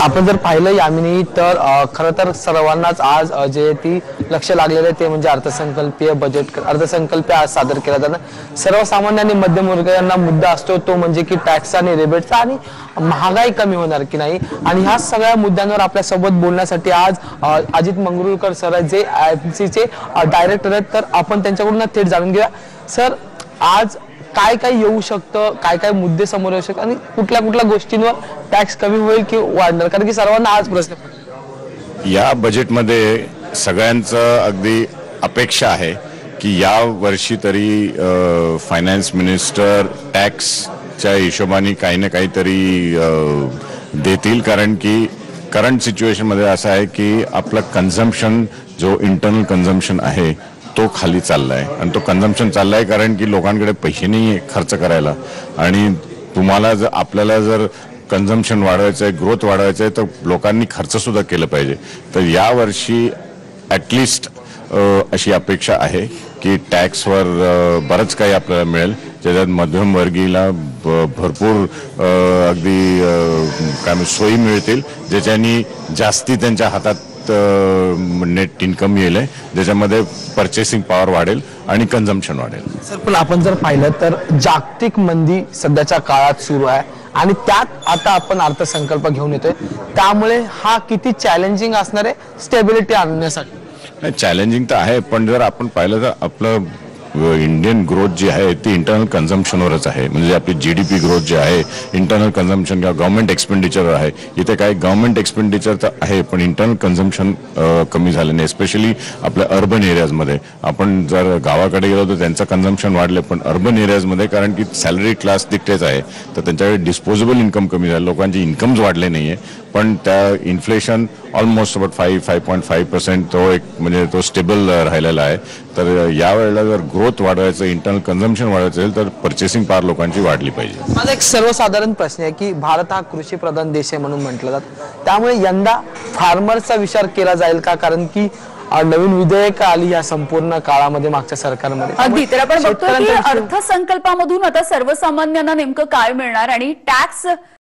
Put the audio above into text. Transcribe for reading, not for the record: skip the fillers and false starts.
आपण जर पाहिलं यामिनी तर खरं तर सर्वांनाच आज जे ती लक्ष लागलेले ते म्हणजे अर्थसंकल्पीय बजेट आज सादर केला जाणार। सर्वसामान्य आणि मध्यमवर्गीयांना मुद्दा असतो तो म्हणजे की टॅक्स आणि रिबेटचा आणि महागाई कमी होणार की नाही। आणि ह्या सगळ्या मुद्द्यांवर आपल्या सोबत बोलण्यासाठी आज अजित मंगरुळकर सर जे IMC डायरेक्टर आहेत, तर आपण त्यांच्याकडून थेट जाणून घेऊया। सर, आज काय काय येऊ शकतं, काय काय मुद्दे समोर येऊ शकतात आणि कुठल्या कुठल्या गोष्टींवर टॅक्स कमी होईल की वाढणार, कारण की सर्वांना आज प्रश्न या बजेटमध्ये सगळ्यांचं अगदी अपेक्षा आहे की या वर्षी तरी फायनान्स मिनिस्टर टॅक्सच्या हिशोबाने काही ना काहीतरी देतील, कारण की करंट सिच्युएशनमध्ये असं आहे की आपलं कन्झम्पशन जो इंटरनल कन्झम्पशन आहे तो खाली चाललाय आणि तो कन्झम्पशन चाललाय कारण की लोकांकडे पैसे नाही खर्च करायला। आणि तुम्हाला जर आपल्याला जर कन्झम्पशन वाढवायचं आहे, ग्रोथ वाढवायचं आहे, तर लोकांनी खर्च सुद्धा केलं पाहिजे। तर या वर्षी ॲटलिस्ट अशी अपेक्षा आहे की टॅक्सवर बरंच काही आपल्याला मिळेल, ज्याच्यात मध्यमवर्गीला भरपूर अगदी काय सोयी मिळतील, ज्याच्यानी जास्ती त्यांच्या हातात नेट इन्कम येईल, ज्याच्यामध्ये परचेसिंग पॉवर वाढेल आणि कन्झम्पशन वाढेल। सर, पण आपण जर पाहिलं तर जागतिक मंदी सध्याच्या काळात सुरू आहे आणि त्यात आता आपण अर्थसंकल्प घेऊन येतोय, त्यामुळे हा किती चॅलेंजिंग असणार आहे स्टेबिलिटी आणण्यासाठी? नाही, चॅलेंजिंग तर आहे, पण जर आपण पाहिलं तर आपलं इंडियन ग्रोथ जी आहे ती इंटरनल कन्झम्पशनवरच आहे। म्हणजे आपली GDP ग्रोथ जी आहे इंटरनल कन्झम्पशन किंवा गव्हर्नमेंट एक्सपेंडिचरवर आहे। इथे काही गव्हर्नमेंट एक्सपेंडिचर तर आहे, पण इंटरनल कन्झम्पशन कमी झालं नाही, स्पेशली आपल्या अर्बन एरियाजमध्ये। आपण जर गावाकडे गेलो तर त्यांचं कन्झम्पशन वाढलं, पण अर्बन एरियाजमध्ये कारण की सॅलरी क्लास तिकडेच आहे तर त्यांच्याकडे डिस्पोजेबल इन्कम कमी झालं, लोकांचे इन्कम्स वाढले नाही आहे, पण त्या इन्फ्लेशन ऑलमोस्ट अबाउट 5.5% तो एक म्हणजे तो स्टेबल राहिलेला आहे। तर यावेळेला जर ग्रोथ वाढवायचं, इंटरनल कन्झम्पशन वाढवायचं असेल तर परचेसिंग पॉवर लोकांची वाढली पाहिजे। माझा एक सर्वसाधारण प्रश्न आहे की भारत हा कृषी प्रधान देश आहे म्हणून म्हटलं जातं, त्यामुळे यंदा फार्मर्सचा विचार केला जाईल का? कारण की नवीन विधेयक आली या संपूर्ण काळामध्ये मागच्या सरकारमध्ये। अगदी, तर आपण बघतोय की अर्थसंकल्पामधून आता सर्वसामान्यांना नेमकं काय मिळणार आणि टॅक्स